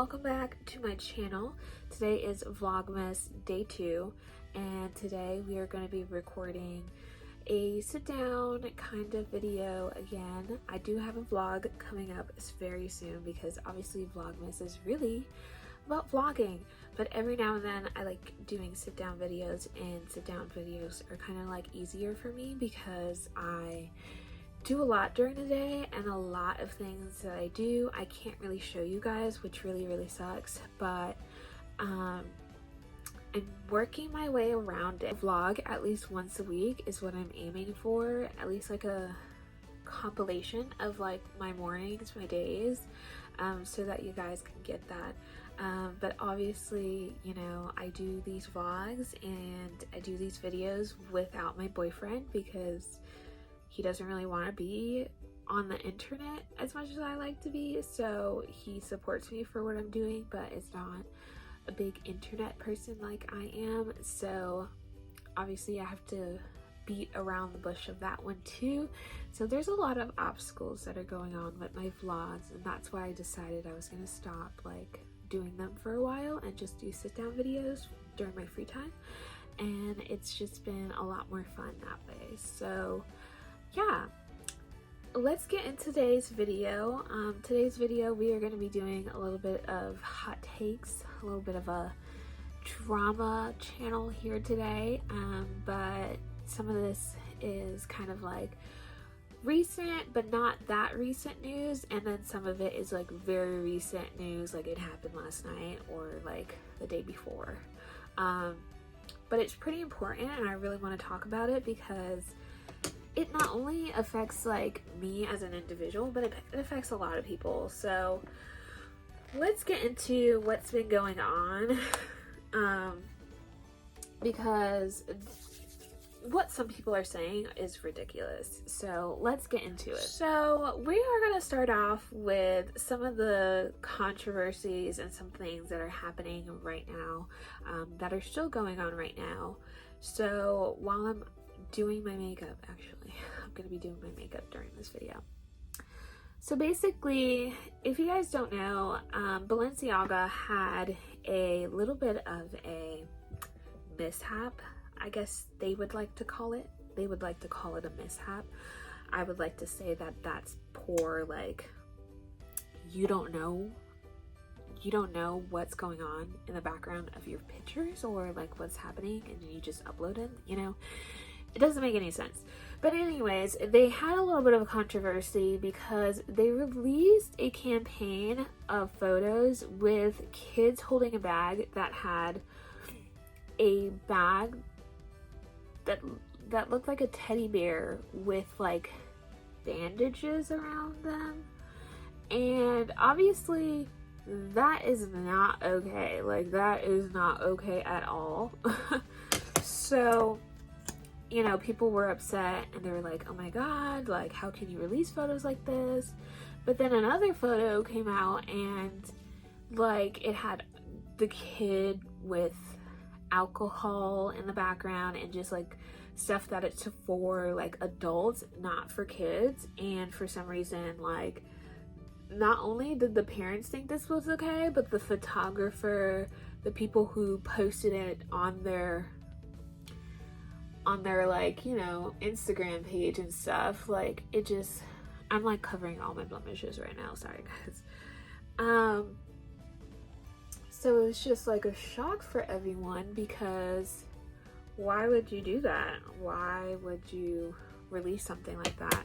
welcome back to my channel. Today is Vlogmas Day 2, and today we are going to be recording a sit-down kind of video again. I do have a vlog coming up very soon because obviously Vlogmas is really about vlogging, but every now and then I like doing sit-down videos, and sit-down videos are kind of like easier for me because I do a lot during the day, and a lot of things that I do I can't really show you guys, which really sucks, but I'm working my way around it. Vlog at least once a week is what I'm aiming for, at least like a compilation of like my mornings, my days, so that you guys can get that. But obviously, you know, I do these vlogs and I do these videos without my boyfriend because he doesn't really want to be on the internet as much as I like to be, so he supports me for what I'm doing, but is not a big internet person like I am, so obviously I have to beat around the bush of that one too. So there's a lot of obstacles that are going on with my vlogs, and that's why I decided I was going to stop like doing them for a while and just do sit down videos during my free time, and it's just been a lot more fun that way. So yeah, let's get into today's video. Today's video we are going to be doing a little bit of hot takes, a little bit of a drama channel here today, but some of this is kind of like recent but not that recent news, and then some of it is like very recent news, like it happened last night or like the day before, but it's pretty important and I really want to talk about it because it not only affects like me as an individual, but it affects a lot of people. So let's get into what's been going on, because what some people are saying is ridiculous. So let's get into it. So we are going to start off with some of the controversies and some things that are happening right now, that are still going on right now. So while I'm doing my makeup, actually I'm gonna be doing my makeup during this video. So basically, if you guys don't know, Balenciaga had a little bit of a mishap, I guess they would like to call it. They would like to call it a mishap. I would like to say that that's poor, like you don't know what's going on in the background of your pictures or like what's happening and you just upload it, you know. It doesn't make any sense. But anyways, they had a little bit of a controversy because they released a campaign of photos with kids holding a bag that had a bag that looked like a teddy bear with like bandages around them. And obviously that is not okay. Like that is not okay at all. So you know, people were upset and they were like, oh my god, like how can you release photos like this? But then another photo came out and like it had the kid with alcohol in the background and just like stuff that it's for like adults, not for kids. And for some reason, like not only did the parents think this was okay, but the photographer, the people who posted it on their like, you know, Instagram page and stuff, like it just, I'm like covering all my blemishes right now, sorry guys. So it was just like a shock for everyone because why would you do that? Why would you release something like that?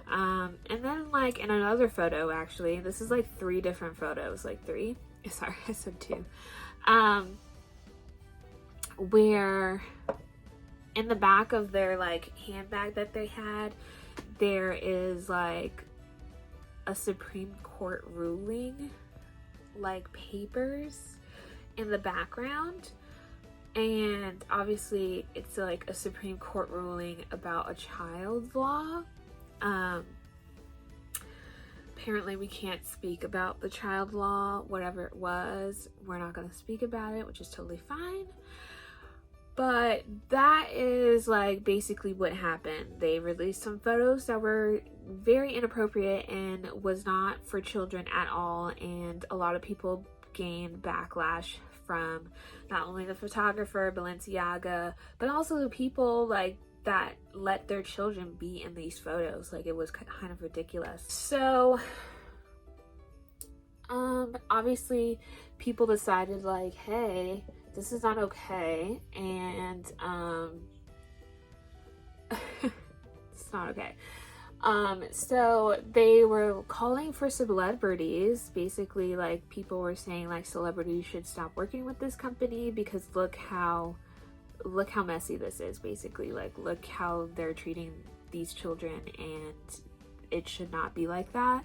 And then like in another photo, actually, this is like 3 different photos, like 3, sorry I said 2, where in the back of their like handbag that they had, there is like a Supreme Court ruling, like papers in the background. And obviously it's like a Supreme Court ruling about a child's law. Apparently we can't speak about the child law, whatever it was. We're not going to speak about it, which is totally fine. But that is like basically what happened. They released some photos that were very inappropriate and was not for children at all, and a lot of people gain backlash from not only the photographer Balenciaga, but also the people like that let their children be in these photos. Like, it was kind of ridiculous. So obviously people decided like, hey, this is not okay, and it's not okay. So they were calling for celebrities. Basically, like, people were saying like celebrities should stop working with this company because look how messy this is. Basically, like, look how they're treating these children, and it should not be like that.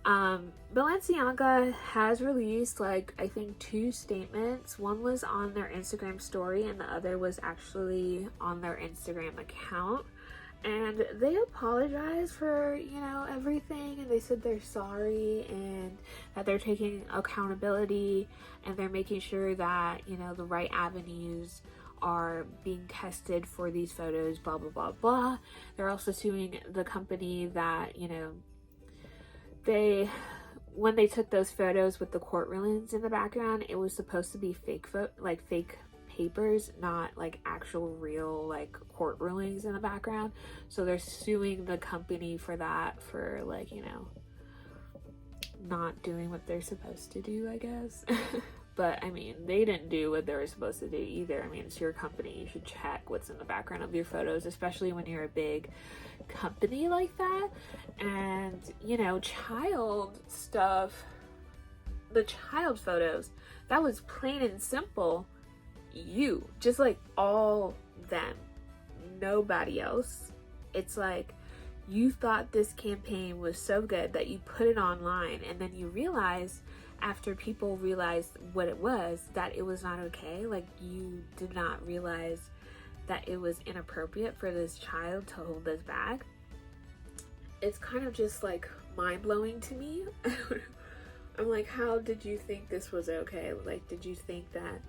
Balenciaga has released, like, I think 2 statements. One was on their Instagram story and the other was actually on their Instagram account. And they apologized for, you know, everything, and they said they're sorry and that they're taking accountability and they're making sure that, you know, the right avenues are being tested for these photos, blah, blah, blah, blah. They're also suing the company that, you know, when they took those photos with the court rulings in the background, it was supposed to be fake papers, not like actual real like court rulings in the background. So they're suing the company for that, for like, you know, not doing what they're supposed to do, I guess. But I mean, they didn't do what they were supposed to do either. I mean, it's your company. You should check what's in the background of your photos, especially when you're a big company like that. And, you know, child stuff, the child photos, that was plain and simple you. Just like all them. Nobody else. It's like, you thought this campaign was so good that you put it online, and then you realize, after people realized what it was, that it was not okay. Like, you did not realize that it was inappropriate for this child to hold this bag. It's kind of just like mind-blowing to me. I'm like, how did you think this was okay? Like, did you think that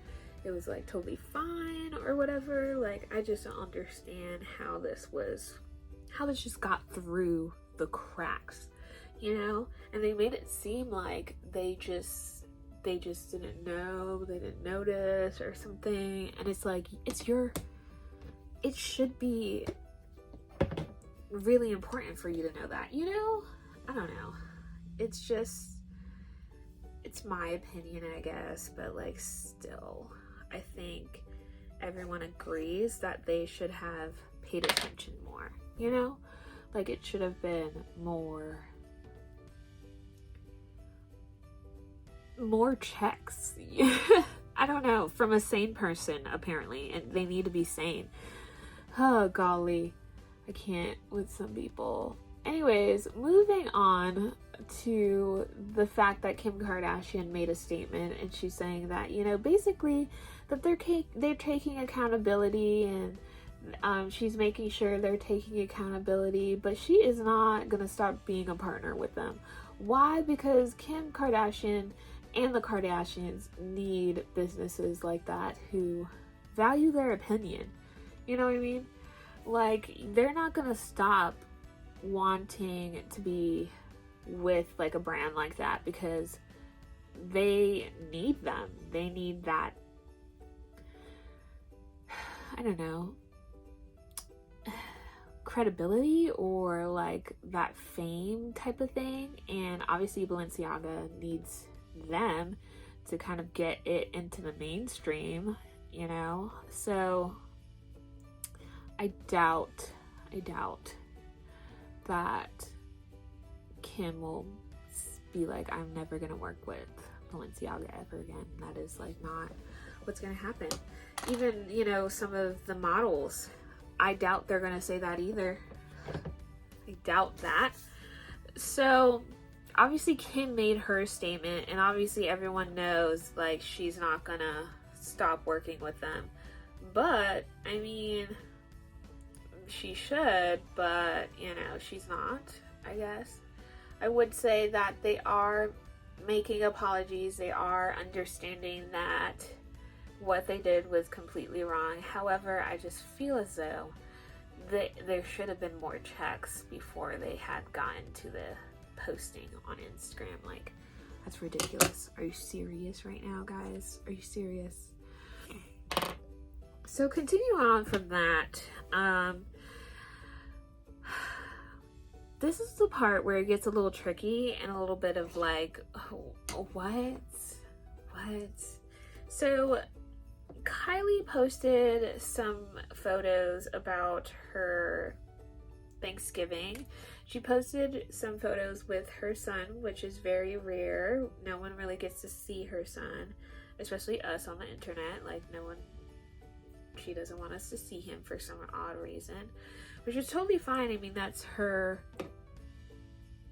it was like totally fine or whatever? Like, I just don't understand how this just got through the cracks, you know? And they made it seem like they just didn't know, they didn't notice or something. And it's like, it should be really important for you to know that, you know? I don't know. It's my opinion, I guess, but like, still, I think everyone agrees that they should have paid attention more, you know? Like, it should have been more checks. I don't know, from a sane person, apparently, and they need to be sane. Oh, golly. I can't with some people. Anyways, moving on to the fact that Kim Kardashian made a statement, and she's saying that, you know, basically that they're taking accountability, and she's making sure they're taking accountability, but she is not gonna stop being a partner with them. Why? Because Kim Kardashian and the Kardashians need businesses like that who value their opinion. You know what I mean? Like, they're not gonna stop wanting to be with like a brand like that because they need them. They need that, I don't know, credibility or like that fame type of thing. And obviously Balenciaga needs them to kind of get it into the mainstream, you know? So I doubt that Kim will be like, I'm never gonna work with Balenciaga ever again. That is like not what's gonna happen. Even, you know, some of the models, I doubt they're gonna say that either. I doubt that. So obviously Kim made her statement, and obviously everyone knows like she's not gonna stop working with them. But I mean, she should, but you know, she's not, I guess. I would say that they are making apologies. They are understanding that what they did was completely wrong. However, I just feel as though there should have been more checks before they had gotten to the posting on Instagram. Like, That's ridiculous. Are you serious right now, guys? Are you serious? So continue on from that. This is the part where it gets a little tricky and a little bit of like, oh, what? So Kylie posted some photos about her Thanksgiving. She posted some photos with her son, which is very rare. No one really gets to see her son, especially us on the internet. Like, she doesn't want us to see him for some odd reason, which is totally fine. I mean, that's her,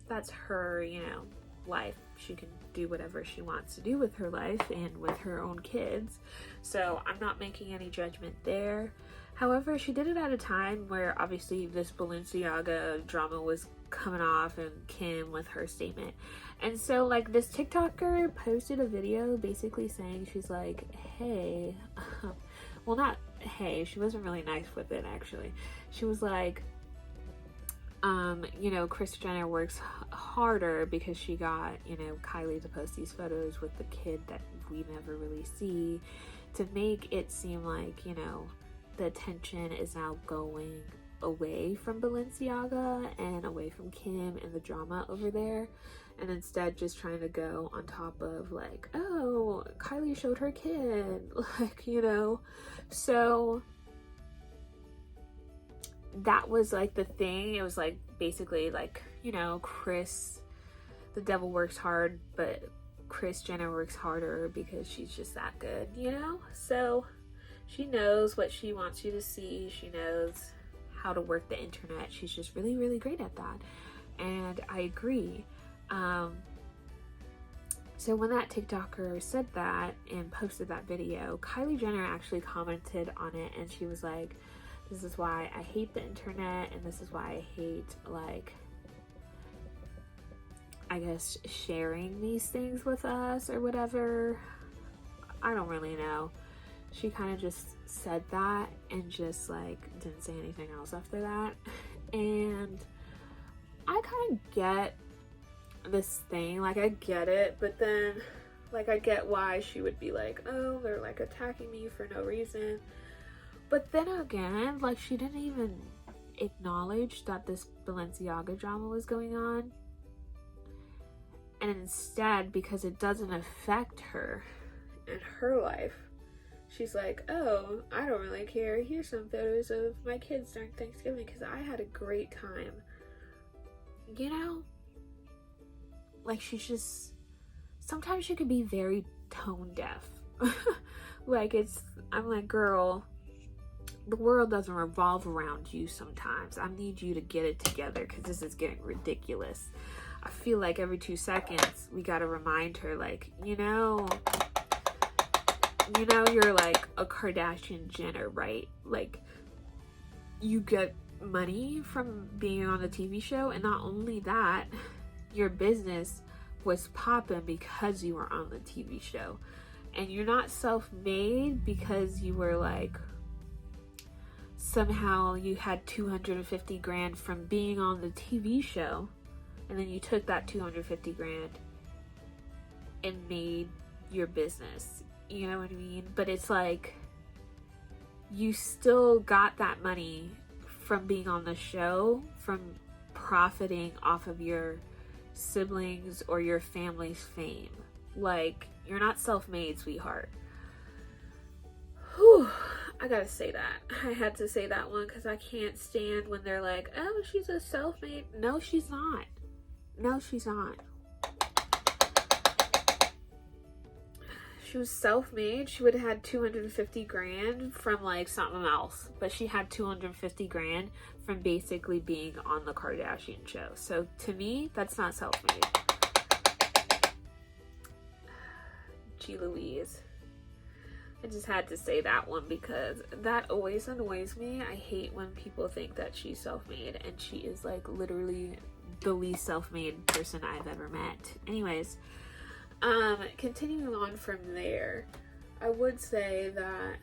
you know, life. She can do whatever she wants to do with her life and with her own kids. So I'm not making any judgment there. However, she did it at a time where obviously this Balenciaga drama was coming off, and Kim with her statement. And so like this TikToker posted a video basically saying, she's like, hey, well, not hey, she wasn't really nice with it actually. She was like, you know, Kris Jenner works harder because she got, you know, Kylie to post these photos with the kid that we never really see, to make it seem like, you know, the attention is now going away from Balenciaga and away from Kim and the drama over there, and instead just trying to go on top of like, oh, Kylie showed her kid, like, you know. So that was like the thing. It was like basically like, you know, the devil works hard, but Kris Jenner works harder because she's just that good, you know. So she knows what she wants you to see. She knows how to work the internet. She's just really, really great at that. And I agree. So when that TikToker said that and posted that video, Kylie Jenner actually commented on it, and she was like, this is why I hate the internet, and this is why I hate, like, I guess, sharing these things with us or whatever. I don't really know. She kind of just said that and just like didn't say anything else after that. And I kind of get this thing, like I get it, but then like I get why she would be like, oh, they're like attacking me for no reason. But then again, like, she didn't even acknowledge that this Balenciaga drama was going on. And instead, because it doesn't affect her and her life, she's like, oh, I don't really care. Here's some photos of my kids during Thanksgiving because I had a great time. You know? Like, she's just... Sometimes she could be very tone deaf. Like, I'm like, girl, the world doesn't revolve around you sometimes. I need you to get it together because this is getting ridiculous. I feel like every 2 seconds we gotta remind her, like, you know, you're like a Kardashian Jenner, right? Like, you get money from being on the TV show, and not only that, your business was popping because you were on the TV show. And you're not self-made because you were like, somehow you had 250 grand from being on the TV show, and then you took that 250 grand and made your business. You know what I mean? But it's like, you still got that money from being on the show, from profiting off of your siblings or your family's fame. Like, you're not self-made, sweetheart. Whew. I gotta say that. I had to say that one because I can't stand when they're like, oh, she's a self-made. No, she's not. No, she's not. She was self-made. She would have had 250 grand from like something else. But she had 250 grand from basically being on the Kardashian show. So to me, that's not self-made. Gee Louise. I just had to say that one because that always annoys me. I hate when people think that she's self-made, and she is like literally the least self-made person I've ever met. Anyways, continuing on from there, I would say that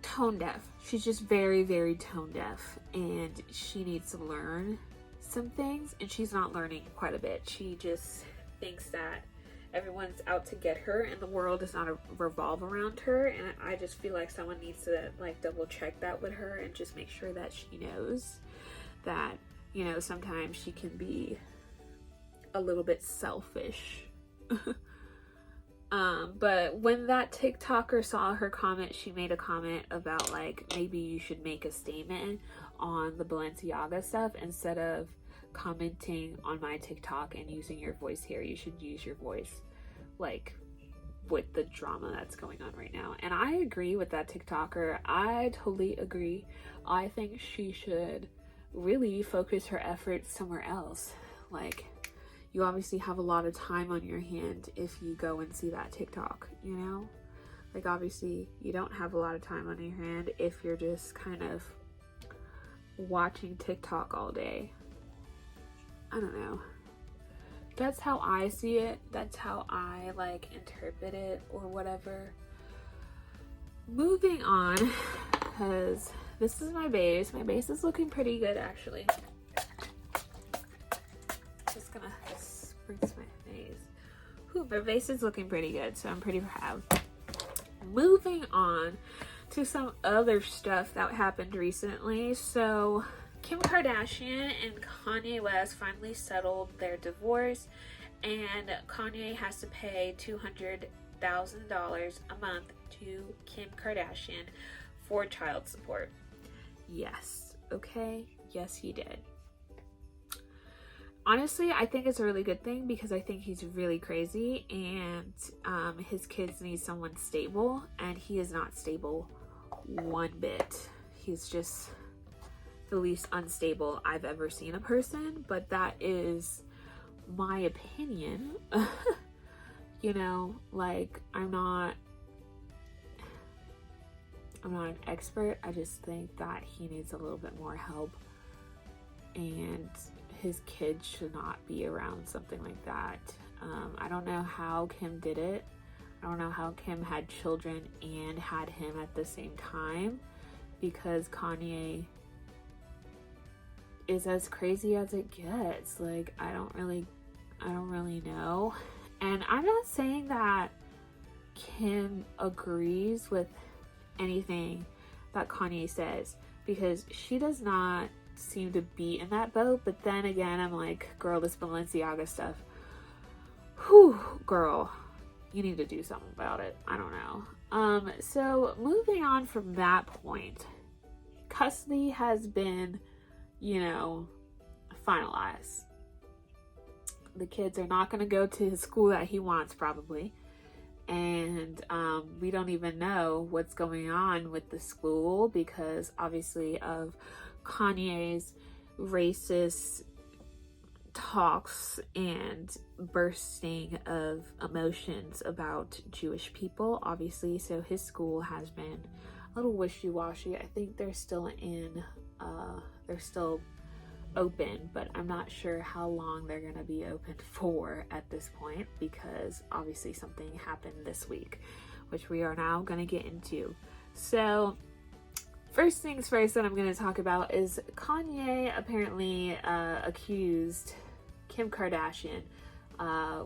tone deaf. She's just very, very tone deaf, and she needs to learn some things, and she's not learning quite a bit. She just thinks that everyone's out to get her and the world does not revolve around her, and I just feel like someone needs to like double check that with her and just make sure that she knows that, you know, sometimes she can be a little bit selfish. But when that TikToker saw her comment, she made a comment about like, maybe you should make a statement on the Balenciaga stuff instead of commenting on my TikTok and using your voice here. You should use your voice like with the drama that's going on right now. And I agree with that TikToker. I totally agree. I think she should really focus her efforts somewhere else. Like, you obviously have a lot of time on your hand if you go and see that TikTok, you know? Like, obviously, you don't have a lot of time on your hand if you're just kind of watching TikTok all day. I don't know. That's how I see it. That's how I, like, interpret it or whatever. Moving on, because this is my base. My base is looking pretty good, actually. Just gonna spritz my face. Whew, my base is looking pretty good, so I'm pretty proud. Moving on to some other stuff that happened recently. So Kim Kardashian and Kanye West finally settled their divorce, and Kanye has to pay $200,000 a month to Kim Kardashian for child support. Yes, okay, yes he did. Honestly, I think it's a really good thing because I think he's really crazy, and his kids need someone stable, and he is not stable one bit. He's just the least unstable I've ever seen a person, but that is my opinion. You know, like, I'm not an expert. I just think that he needs a little bit more help, and his kids should not be around something like that. I don't know how Kim did it. I don't know how Kim had children and had him at the same time, because Kanye is as crazy as it gets. Like, I don't really know. And I'm not saying that Kim agrees with anything that Kanye says, because she does not seem to be in that boat. But then again, I'm like, girl, this Balenciaga stuff, whew, girl, you need to do something about it. I don't know. So moving on from that point, custody has been, you know, finalized. The kids are not going to go to his school that he wants, probably. And we don't even know what's going on with the school because obviously of Kanye's racist talks and bursting of emotions about Jewish people, obviously. So his school has been a little wishy-washy. I think they're still open, but I'm not sure how long they're gonna be open for at this point, because obviously something happened this week, which we are now gonna get into. So first things first that I'm gonna talk about is Kanye apparently accused Kim Kardashian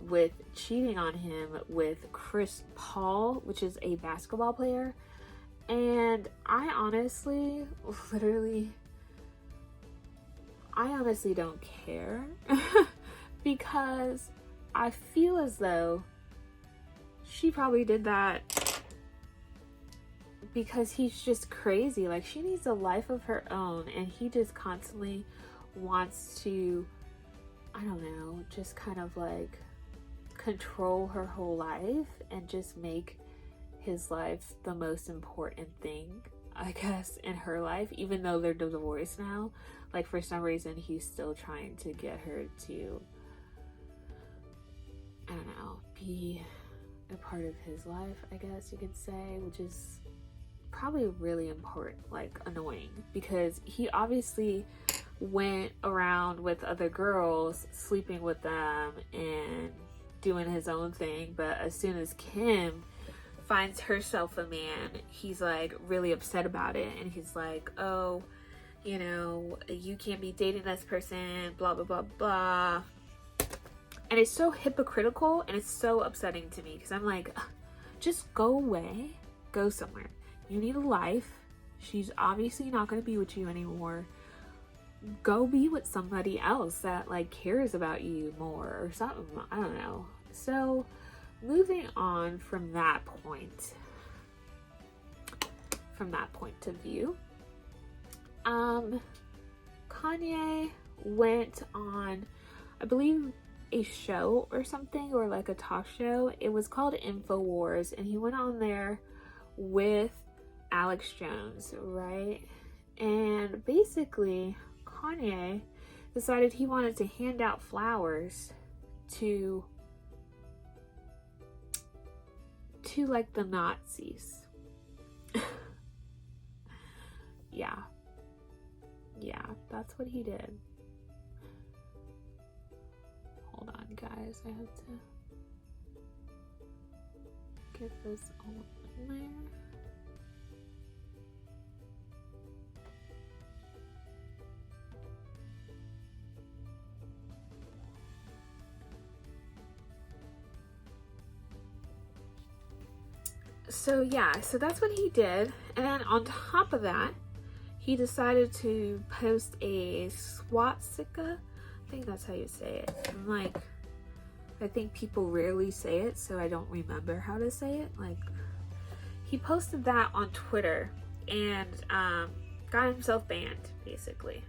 with cheating on him with Chris Paul, which is a basketball player. And I honestly don't care because I feel as though she probably did that because he's just crazy. Like, she needs a life of her own, and he just constantly wants to, I don't know, just kind of like control her whole life and just make his life the most important thing, I guess, in her life, even though they're divorced now. Like, for some reason, he's still trying to get her to, I don't know, be a part of his life, I guess you could say, which is probably really important, like, annoying, because he obviously went around with other girls, sleeping with them and doing his own thing. But as soon as Kim finds herself a man, he's like really upset about it, and he's like, oh, you know, you can't be dating this person, blah, blah, blah, blah. And it's so hypocritical and it's so upsetting to me because I'm like, just go away, go somewhere. You need a life. She's obviously not going to be with you anymore. Go be with somebody else that like cares about you more or something. I don't know. So moving on from that point of view, Kanye went on, I believe, a show or something, or like a talk show. It was called InfoWars, and he went on there with Alex Jones, right? And basically Kanye decided he wanted to hand out flowers to like the Nazis. Yeah, that's what he did. Hold on, guys, I have to get this all in there. So yeah, so that's what he did. And then on top of that, he decided to post a swastika. I think that's how you say it. I'm like, I think people rarely say it, so I don't remember how to say it. Like, he posted that on Twitter and got himself banned, basically.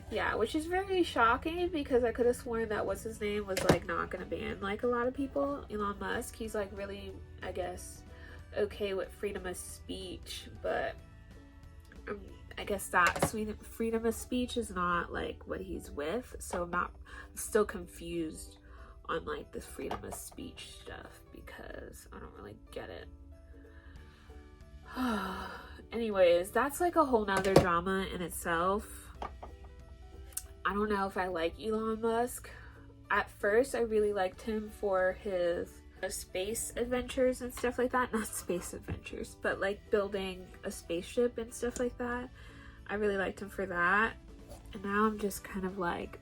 Yeah, which is very shocking because I could have sworn that what's his name was like not gonna ban like a lot of people. Elon Musk, he's like really, I guess, okay with freedom of speech, but I guess that freedom of speech is not like what he's with. So I'm still confused on like this freedom of speech stuff because I don't really get it. Anyways, that's like a whole nother drama in itself. I don't know if I like Elon Musk. At first, I really liked him for his space adventures and stuff like that. Not space adventures, but like building a spaceship and stuff like that. I really liked him for that. And now I'm just kind of like,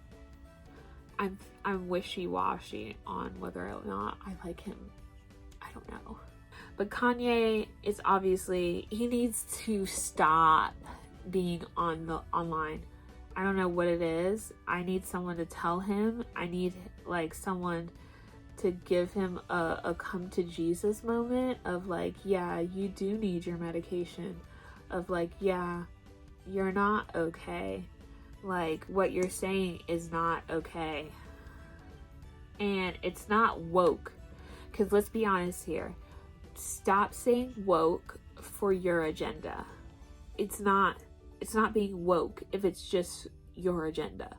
I'm wishy-washy on whether or not I like him. I don't know. But Kanye is obviously, he needs to stop being online. I don't know what it is. I need someone to tell him. I need like someone to give him a come to Jesus moment of like, yeah, you do need your medication. Of like, yeah, you're not okay. Like, what you're saying is not okay. And it's not woke. Because let's be honest here. Stop saying woke for your agenda. It's not being woke if it's just your agenda.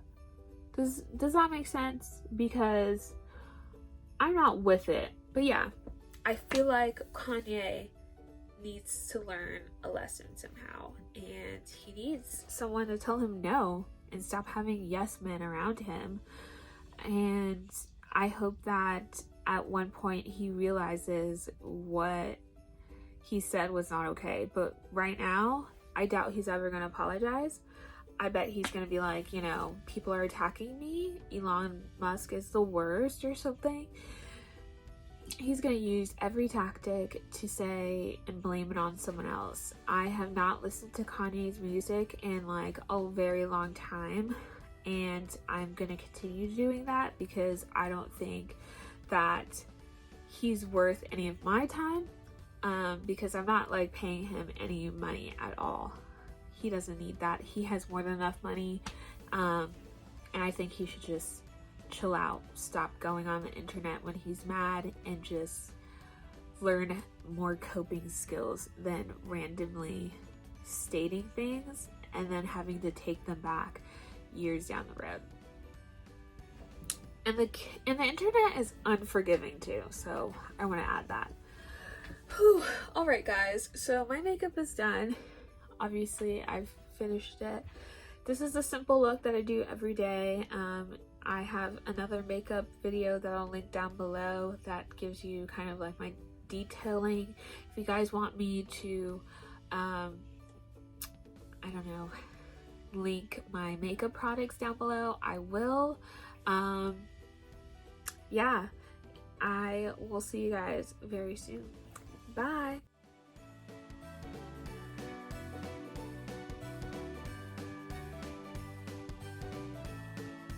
Does that make sense? Because I'm not with it. But yeah, I feel like Kanye needs to learn a lesson somehow, and he needs someone to tell him no and stop having yes men around him. And I hope that at one point he realizes what he said was not okay. But right now, I doubt he's ever going to apologize. I bet he's going to be like, you know, people are attacking me. Elon Musk is the worst or something. He's going to use every tactic to say and blame it on someone else. I have not listened to Kanye's music in like a very long time. And I'm going to continue doing that because I don't think that he's worth any of my time. Because I'm not like paying him any money at all. He doesn't need that. He has more than enough money. And I think he should just chill out. Stop going on the internet when he's mad and just learn more coping skills than randomly stating things and then having to take them back years down the road. And the internet is unforgiving too. So I want to add that. Whew. All right, guys. So my makeup is done. Obviously, I've finished it. This is a simple look that I do every day. I have another makeup video that I'll link down below that gives you kind of like my detailing. If you guys want me to I don't know, link my makeup products down below, I will. Yeah, I will see you guys very soon. Bye.